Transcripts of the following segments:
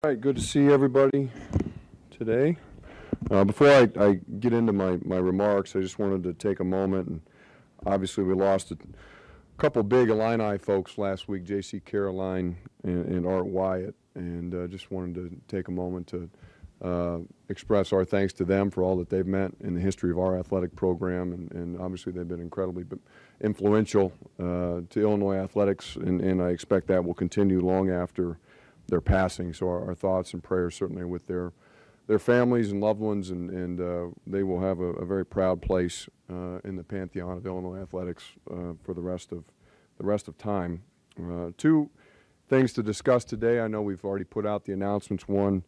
All right, good to see everybody today. Before I get into my remarks, I just wanted to take a moment, and obviously we lost a couple big Illini folks last week, J.C. Caroline and Art Wyatt, and just wanted to take a moment to express our thanks to them for all that they've meant in the history of our athletic program, and obviously they've been incredibly influential to Illinois athletics, and I expect that will continue long after their passing. So our thoughts and prayers certainly are with their families and loved ones, and they will have a very proud place in the pantheon of Illinois athletics for the rest of time. Two things to discuss today. I know we've already put out the announcements. One,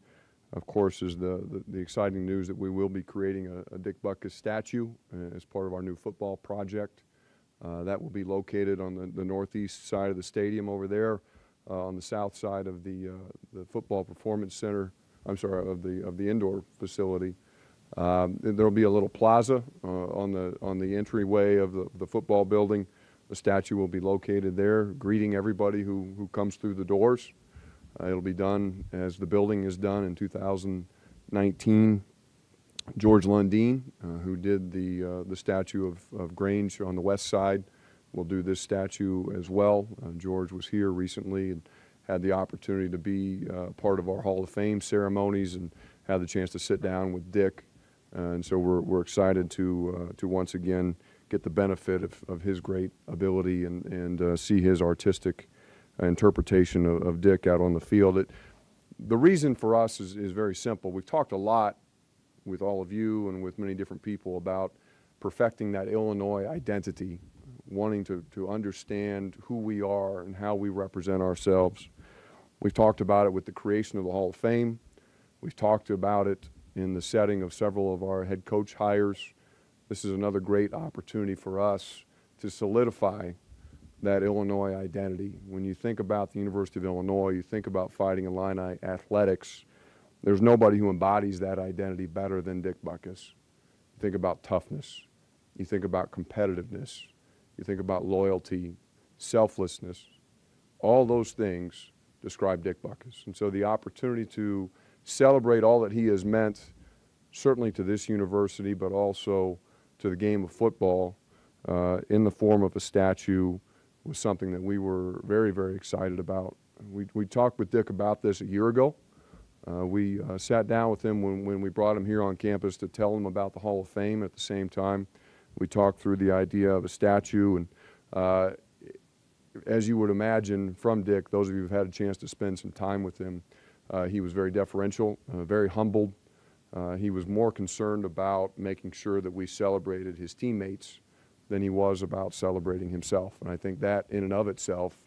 of course, is the exciting news that we will be creating a Dick Butkus statue as part of our new football project. That will be located on the northeast side of the stadium over there, on the south side of the football performance center. I'm sorry, of the indoor facility. There will be a little plaza on the entryway of the football building. The statue will be located there, greeting everybody who comes through the doors. It'll be done as the building is done in 2019. George Lundeen, who did the statue of Grange on the west side, will do this statue as well. George was here recently and had the opportunity to be part of our Hall of Fame ceremonies and had the chance to sit down with Dick. And so we're excited to once again get the benefit of his great ability and see his artistic interpretation of Dick out on the field. The reason for us is very simple. We've talked a lot with all of you and with many different people about perfecting that Illinois identity, wanting to understand who we are and how we represent ourselves. We've talked about it with the creation of the Hall of Fame. We've talked about it in the setting of several of our head coach hires. This is another great opportunity for us to solidify that Illinois identity. When you think about the University of Illinois, you think about Fighting Illini athletics, there's nobody who embodies that identity better than Dick Butkus. You think about toughness. You think about competitiveness. You think about loyalty, selflessness. All those things describe Dick Butkus. And so the opportunity to celebrate all that he has meant, certainly to this university, but also to the game of football in the form of a statue, was something that we were very, very excited about. We talked with Dick about this a year ago. We sat down with him when we brought him here on campus to tell him about the Hall of Fame. At the same time, we talked through the idea of a statue, and as you would imagine from Dick, those of you who've had a chance to spend some time with him, he was very deferential, very humbled. He was more concerned about making sure that we celebrated his teammates than he was about celebrating himself. And I think that in and of itself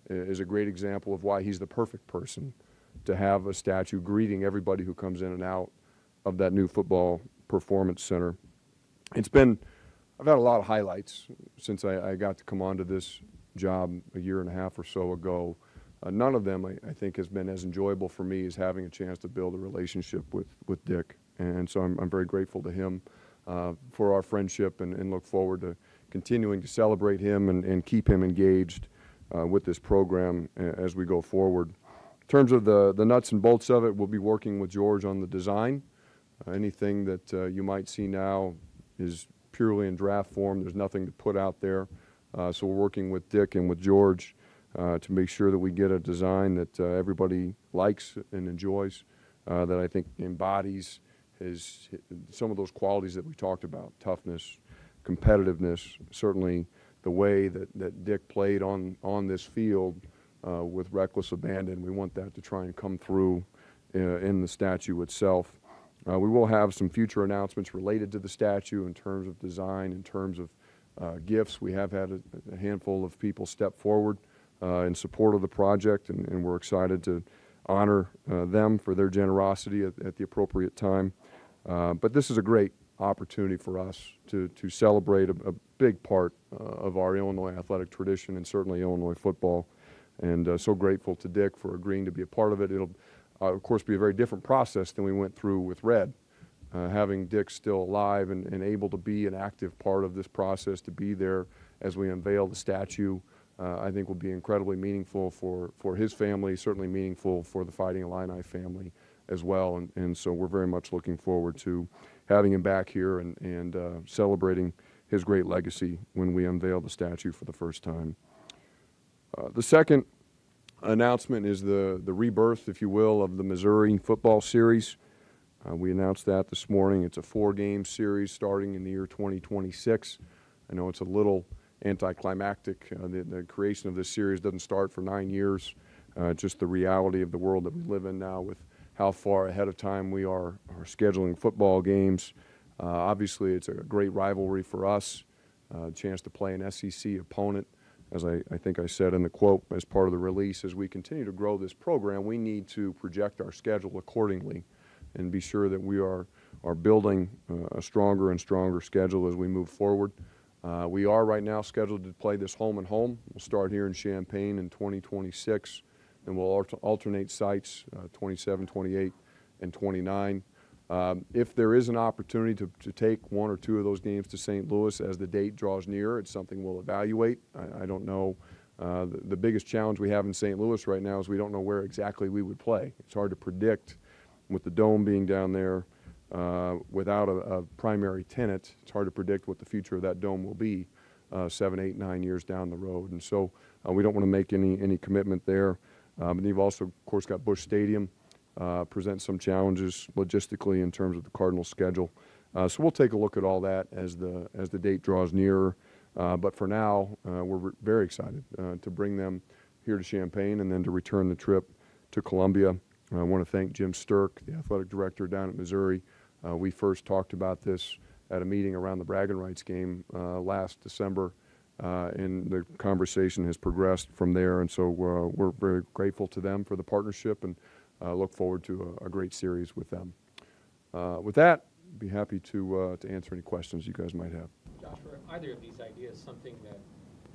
is a great example of why he's the perfect person to have a statue greeting everybody who comes in and out of that new football performance center. I've had a lot of highlights since I got to come onto this job a year and a half or so ago. None of them, I think, has been as enjoyable for me as having a chance to build a relationship with Dick. And so I'm very grateful to him for our friendship and look forward to continuing to celebrate him and keep him engaged with this program as we go forward. In terms of the nuts and bolts of it, we'll be working with George on the design. Anything that you might see now is purely in draft form. There's nothing to put out there. So we're working with Dick and with George to make sure that we get a design that everybody likes and enjoys, that I think embodies some of those qualities that we talked about: toughness, competitiveness, certainly the way that Dick played on this field with reckless abandon. We want that to try and come through in the statue itself. We will have some future announcements related to the statue in terms of design, in terms of gifts. We have had a handful of people step forward in support of the project, and we're excited to honor them for their generosity at the appropriate time. But this is a great opportunity for us to celebrate a big part of our Illinois athletic tradition and certainly Illinois football. And so grateful to Dick for agreeing to be a part of it. It'll, of course, be a very different process than we went through with Red. Having Dick still alive and able to be an active part of this process, to be there as we unveil the statue, I think will be incredibly meaningful for his family, certainly meaningful for the Fighting Illini family as well. And so we're very much looking forward to having him back here and celebrating his great legacy when we unveil the statue for the first time. The second announcement is the rebirth, if you will, of the Missouri football series. We announced that this morning. It's a 4-game series starting in the year 2026. I know it's a little anticlimactic. The creation of this series doesn't start for 9 years. Just the reality of the world that we live in now with how far ahead of time we are scheduling football games. Obviously, it's a great rivalry for us, a chance to play an SEC opponent. As I think I said in the quote as part of the release, as we continue to grow this program, we need to project our schedule accordingly and be sure that we are building a stronger and stronger schedule as we move forward. We are right now scheduled to play this home and home. We'll start here in Champaign in 2026, and we'll alternate sites 27, 28, and 29. If there is an opportunity to take 1 or 2 of those games to St. Louis as the date draws nearer, it's something we'll evaluate. I don't know. The biggest challenge we have in St. Louis right now is we don't know where exactly we would play. It's hard to predict with the dome being down there without a primary tenant. It's hard to predict what the future of that dome will be 7, 8, 9 years down the road. And so we don't want to make any commitment there. And you've also, of course, got Busch Stadium. Present some challenges logistically in terms of the Cardinals' schedule. So we'll take a look at all that as the date draws nearer. But for now, we're very excited to bring them here to Champaign and then to return the trip to Columbia. I want to thank Jim Sturk, the athletic director down at Missouri. We first talked about this at a meeting around the bragging rights game last December, and the conversation has progressed from there. And so we're very grateful to them for the partnership and look forward to a great series with them. With that, I'd be happy to answer any questions you guys might have. Josh, were either of these ideas something that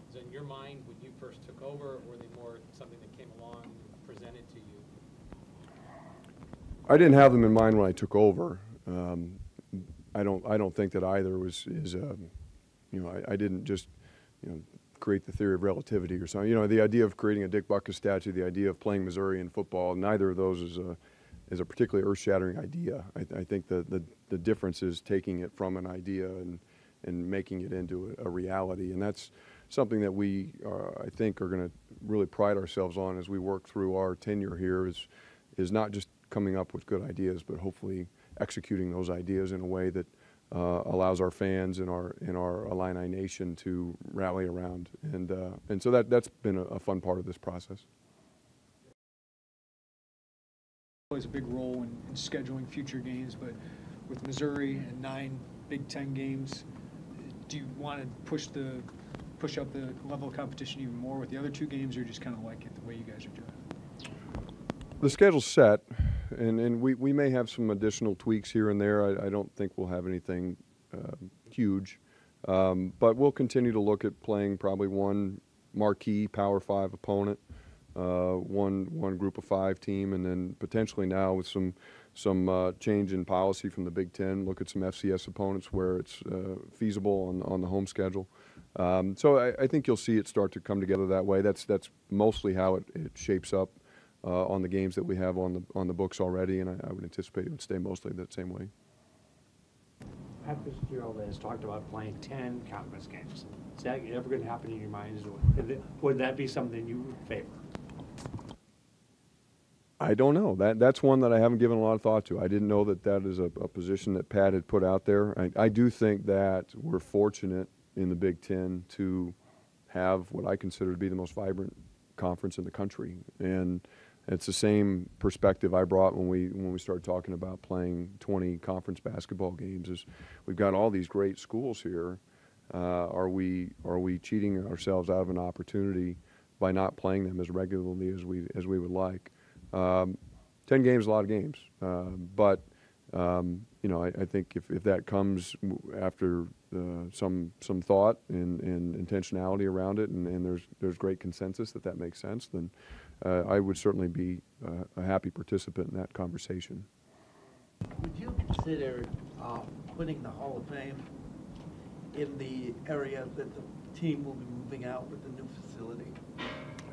was in your mind when you first took over, or were they more something that came along presented to you? I didn't have them in mind when I took over. I don't think that either I didn't just create the theory of relativity or something. The idea of creating a Dick Butkus statue, the idea of playing Missouri in football, neither of those is a particularly earth-shattering idea. I think the difference is taking it from an idea and making it into a reality. And that's something that we, I think, are going to really pride ourselves on as we work through our tenure here is not just coming up with good ideas, but hopefully executing those ideas in a way that allows our fans and our Illini Nation to rally around, and so that's been a fun part of this process. Plays a big role in scheduling future games, but with Missouri and 9 Big Ten games, do you want to push up the level of competition even more with the other 2 games, or just kind of like it the way you guys are doing it? The schedule's set, and we may have some additional tweaks here and there. I don't think we'll have anything huge, but we'll continue to look at playing probably one marquee Power 5 opponent, one Group of 5 team, and then potentially now with some change in policy from the Big Ten, look at some FCS opponents where it's feasible on the home schedule. So I think you'll see it start to come together that way. That's mostly how it shapes up on the games that we have on the books already, and I would anticipate it would stay mostly that same way. Pat Fitzgerald has talked about playing 10 conference games. Is that ever going to happen in your mind? Would that be something you would favor? I don't know. That's one that I haven't given a lot of thought to. I didn't know that is a position that Pat had put out there. I do think that we're fortunate in the Big Ten to have what I consider to be the most vibrant conference in the country, and it's the same perspective I brought when we started talking about playing 20 conference basketball games. Is we've got all these great schools here. Are we cheating ourselves out of an opportunity by not playing them as regularly as we would like? 10 games is a lot of games, but I think if that comes after some thought and intentionality around it, and there's great consensus that makes sense, then I would certainly be a happy participant in that conversation. Would you consider putting the Hall of Fame in the area that the team will be moving out with the new facility?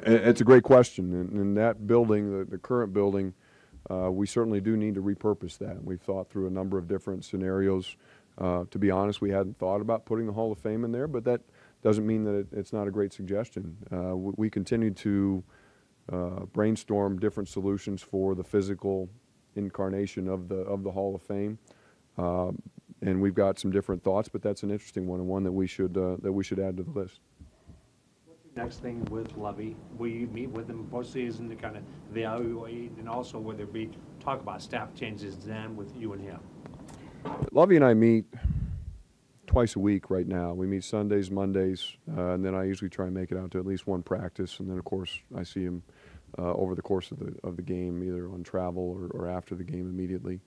It's a great question, and that building, the current building, we certainly do need to repurpose that. We've thought through a number of different scenarios. To be honest, we hadn't thought about putting the Hall of Fame in there, but that doesn't mean that it's not a great suggestion. We continue to brainstorm different solutions for the physical incarnation of the Hall of Fame, and we've got some different thoughts. But that's an interesting one, and one that we should add to the list. Next thing with Lovey, will you meet with him postseason to kind of evaluate, and also will there be talk about staff changes then with you and him? Lovey and I meet twice a week right now. We meet Sundays, Mondays, and then I usually try and make it out to at least one practice, and then of course I see him over the course of the game, either on travel or after the game immediately.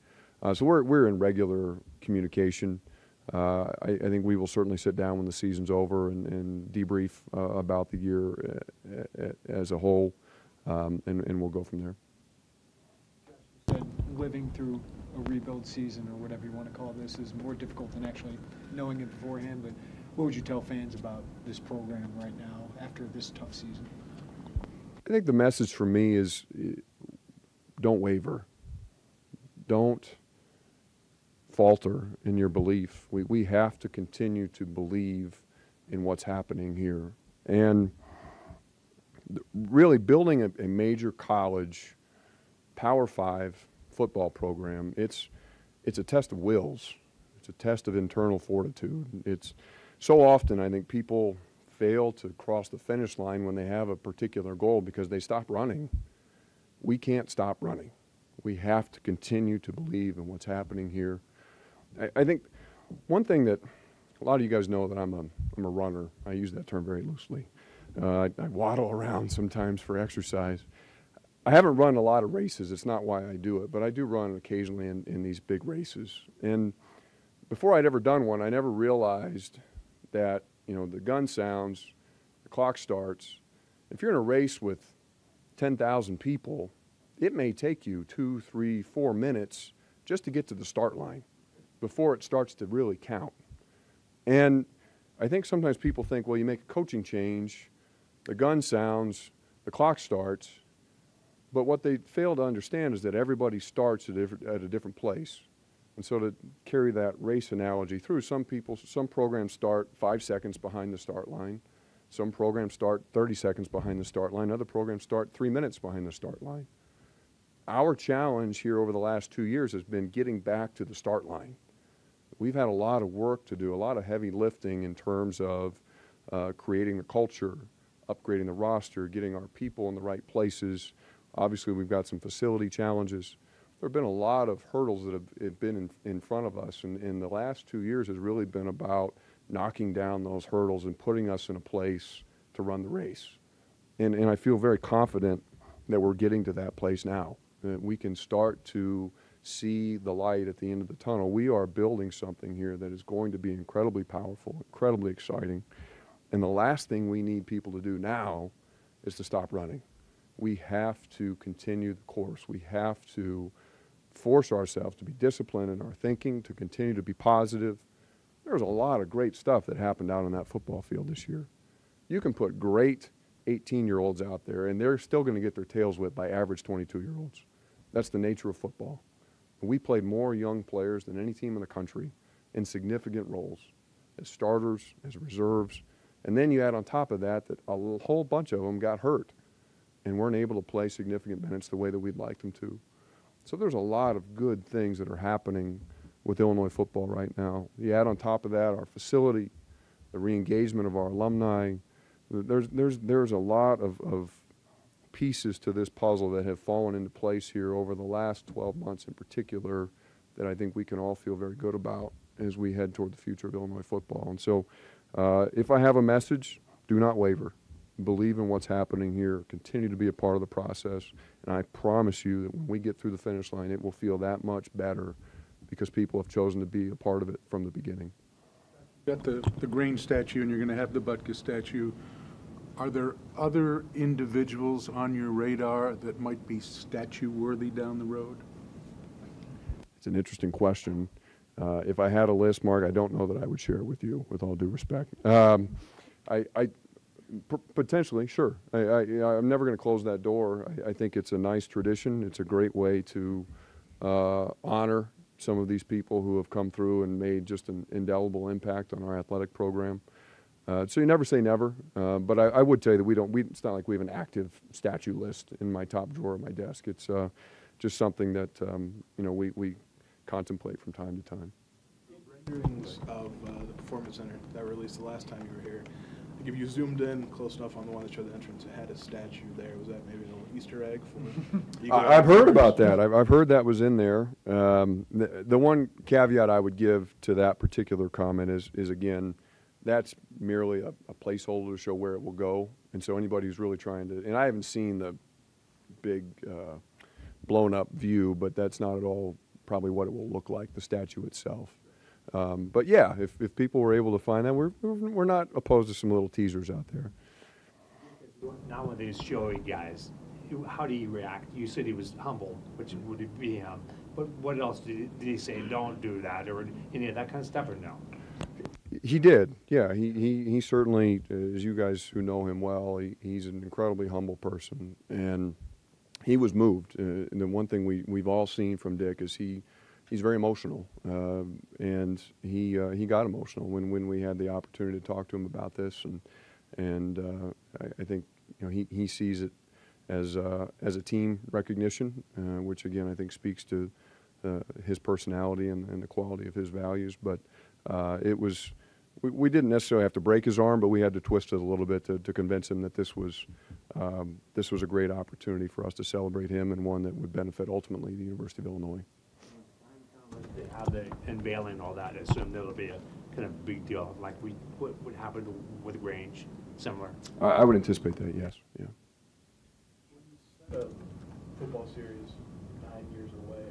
So we're in regular communication. I think we will certainly sit down when the season's over and debrief about the year as a whole, and we'll go from there. You said living through a rebuild season, or whatever you want to call this, is more difficult than actually knowing it beforehand. But what would you tell fans about this program right now after this tough season? I think the message for me is don't waver. Don't falter in your belief. We have to continue to believe in what's happening here. And really building a major college Power 5 football program, it's a test of wills. It's a test of internal fortitude. It's so often I think people fail to cross the finish line when they have a particular goal because they stop running. We can't stop running. We have to continue to believe in what's happening here. I think one thing that a lot of you guys know that I'm a runner. I use that term very loosely. I waddle around sometimes for exercise. I haven't run a lot of races. It's not why I do it, but I do run occasionally in these big races. And before I'd ever done one, I never realized that, you know, the gun sounds, the clock starts. If you're in a race with 10,000 people, it may take you 2, 3, 4 minutes just to get to the start line before it starts to really count. And I think sometimes people think, well, you make a coaching change, the gun sounds, the clock starts, but what they fail to understand is that everybody starts at a different place. And so to carry that race analogy through, some programs start 5 seconds behind the start line. Some programs start 30 seconds behind the start line. Other programs start 3 minutes behind the start line. Our challenge here over the last 2 years has been getting back to the start line. We've had a lot of work to do, a lot of heavy lifting in terms of creating the culture, upgrading the roster, getting our people in the right places. Obviously, we've got some facility challenges. There have been a lot of hurdles that have been in front of us, and the last 2 years has really been about knocking down those hurdles and putting us in a place to run the race. And I feel very confident that we're getting to that place now, that we can start to see the light at the end of the tunnel. We are building something here that is going to be incredibly powerful, incredibly exciting. And the last thing we need people to do now is to stop running. We have to continue the course. We have to force ourselves to be disciplined in our thinking, to continue to be positive. There's a lot of great stuff that happened out on that football field this year. You can put great 18-year-olds out there, and they're still going to get their tails whipped by average 22-year-olds. That's the nature of football. We played more young players than any team in the country in significant roles, as starters, as reserves. And then you add on top of that that a whole bunch of them got hurt and weren't able to play significant minutes the way that we'd like them to. So there's a lot of good things that are happening with Illinois football right now. You add on top of that our facility, the re-engagement of our alumni. There's a lot of pieces to this puzzle that have fallen into place here over the last 12 months in particular that I think we can all feel very good about as we head toward the future of Illinois football. And so if I have a message, do not waver. Believe in what's happening here. Continue to be a part of the process. And I promise you that when we get through the finish line, it will feel that much better because people have chosen to be a part of it from the beginning. You got the Green statue and you're going to have the Butkus statue. Are there other individuals on your radar that might be statue-worthy down the road? It's an interesting question. If I had a list, Mark, I don't know that I would share it with you, with all due respect. Potentially, sure. I'm never going to close that door. I think it's a nice tradition. It's a great way to honor some of these people who have come through and made just an indelible impact on our athletic program. So you never say never, but I would tell you that it's not like we have an active statue list in my top drawer of my desk. It's just something that we contemplate from time to time. Renderings of the Performance Center that were released the last time you were here. Like if you zoomed in close enough on the one that showed the entrance, it had a statue there. Was that maybe a little Easter egg for? I've heard about that. I've heard that was in there. The one caveat I would give to that particular comment is again, that's merely a placeholder to show where it will go. And so anybody who's really trying to, and I haven't seen the big blown up view, but that's not at all probably what it will look like, the statue itself. But yeah, if people were able to find that, we're not opposed to some little teasers out there. Now with these showy guys, how do you react? You said he was humble, which would be him. But what else did he say? Don't do that, or any of that kind of stuff, or no? He did, yeah. He certainly, as you guys who know him well, he's an incredibly humble person, and he was moved. And the one thing we've all seen from Dick is he's very emotional, and he got emotional when we had the opportunity to talk to him about this, and I think he sees it as a team recognition, which again I think speaks to his personality and the quality of his values. But we didn't necessarily have to break his arm, but we had to twist it a little bit to convince him that this was a great opportunity for us to celebrate him, and one that would benefit ultimately the University of Illinois. They have the unveiling and all that. I assume that'll be a kind of big deal, like what would happen with Grange, similar. I would anticipate that, yes. Yeah. The football series 9 years away.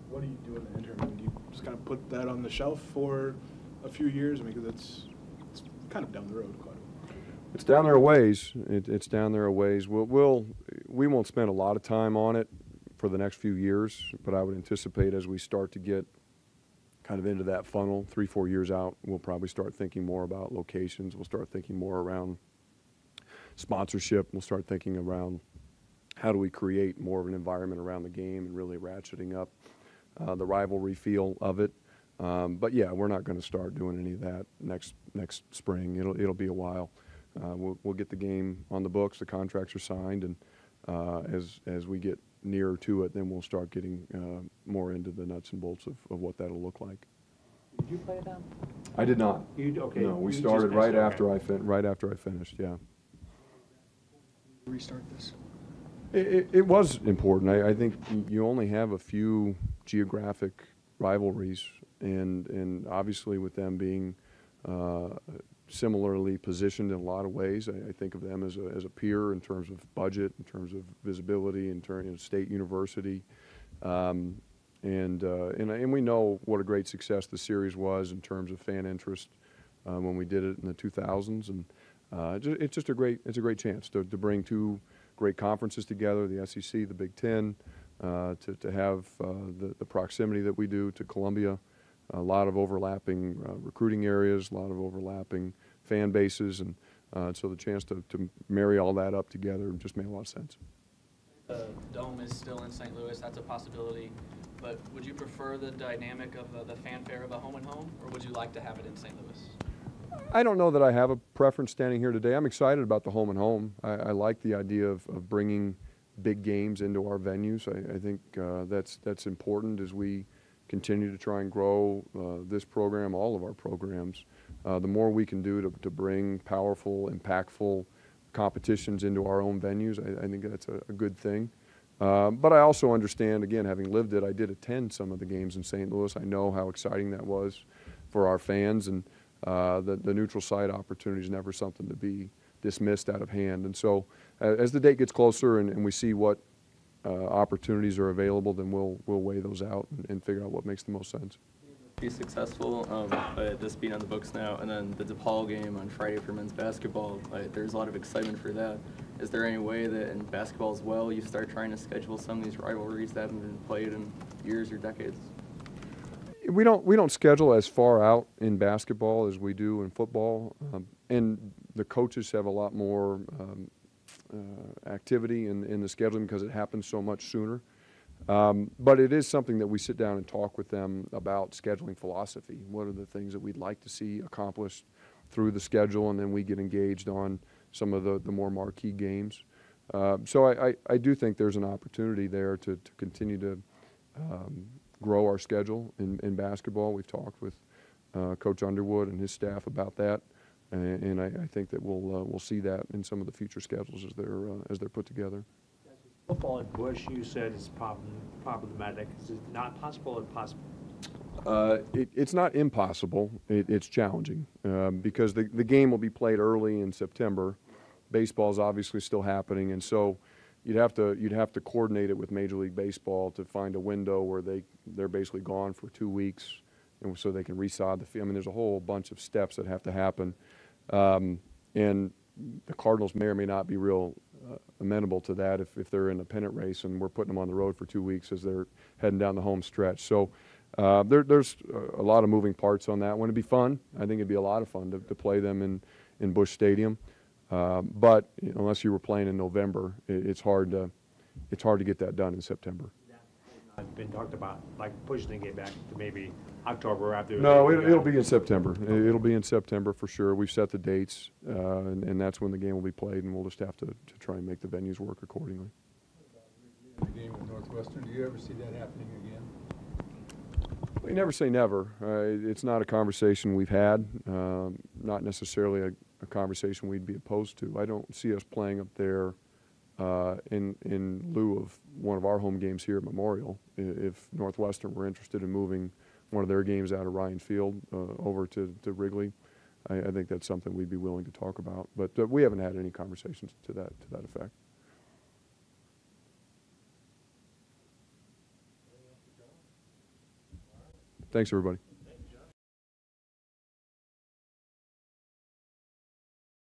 What do you do in the interim? Do you just kind of put that on the shelf for a few years? I mean, because it's kind of down the road quite a bit. It's down there a ways. It's down there a ways. We won't spend a lot of time on it for the next few years, but I would anticipate as we start to get kind of into that funnel, 3-4 years out, we'll probably start thinking more about locations. We'll start thinking more around sponsorship. We'll start thinking around how do we create more of an environment around the game and really ratcheting up the rivalry feel of it. But yeah, we're not going to start doing any of that next spring. It'll be a while. We'll get the game on the books. The contracts are signed, and as we get nearer to it, then we'll start getting more into the nuts and bolts of what that'll look like. Did you play them? I did not. Okay. No, we You started just right missed, after okay. right after I finished. Yeah. Restart this. It was important. I think you only have a few geographic rivalries, and obviously with them being similarly positioned in a lot of ways, I think of them as a peer in terms of budget, in terms of visibility, in terms of state university, and we know what a great success the series was in terms of fan interest when we did it in the 2000s, and it's a great chance to bring two great conferences together, the SEC, the Big Ten, to have the proximity that we do to Columbia, a lot of overlapping recruiting areas, a lot of overlapping fan bases, and so the chance to marry all that up together just made a lot of sense. The Dome is still in St. Louis, that's a possibility, but would you prefer the dynamic of the fanfare of a home and home, or would you like to have it in St. Louis? I don't know that I have a preference standing here today. I'm excited about the home and home. I like the idea of bringing big games into our venues. I think that's important as we continue to try and grow this program, all of our programs. The more we can do to bring powerful, impactful competitions into our own venues, I think that's a good thing. But I also understand, again, having lived it, I did attend some of the games in St. Louis. I know how exciting that was for our fans, and the neutral site opportunity is never something to be dismissed out of hand. And so as the date gets closer and we see what opportunities are available, then we'll weigh those out and figure out what makes the most sense. Be successful, but this being on the books now, and then the DePaul game on Friday for men's basketball, there's a lot of excitement for that. Is there any way that in basketball as well you start trying to schedule some of these rivalries that haven't been played in years or decades? We don't schedule as far out in basketball as we do in football, and the coaches have a lot more activity in the scheduling because it happens so much sooner. But it is something that we sit down and talk with them about scheduling philosophy. What are the things that we'd like to see accomplished through the schedule, and then we get engaged on some of the more marquee games. So I do think there's an opportunity there to continue to grow our schedule in basketball. We've talked with Coach Underwood and his staff about that, and I think that we'll see that in some of the future schedules as they're put together. Football at Bush, you said is problematic. Is it not possible or possible? It's not impossible. It's challenging because the game will be played early in September. Baseball is obviously still happening, and so you'd have to coordinate it with Major League Baseball to find a window where they're basically gone for 2 weeks, and so they can resod the field. I mean, there's a whole bunch of steps that have to happen, and the Cardinals may or may not be real amenable to that if they're in a pennant race and we're putting them on the road for 2 weeks as they're heading down the home stretch. So there's a lot of moving parts on that one. It'd be fun. I think it'd be a lot of fun to play them in Busch Stadium. But unless you were playing in November, it's hard to get that done in September. I've been talked about, like pushing the game back to maybe October after. No, it'll be in September. It'll be in September for sure. We've set the dates, and that's when the game will be played, and we'll just have to try and make the venues work accordingly. The game with Northwestern, do you ever see that happening again? We never say never. It's not a conversation we've had, not necessarily a conversation we'd be opposed to. I don't see us playing up there in lieu of one of our home games here at Memorial. If Northwestern were interested in moving one of their games out of Ryan Field over to Wrigley, I think that's something we'd be willing to talk about. But we haven't had any conversations to that effect. Thanks, everybody.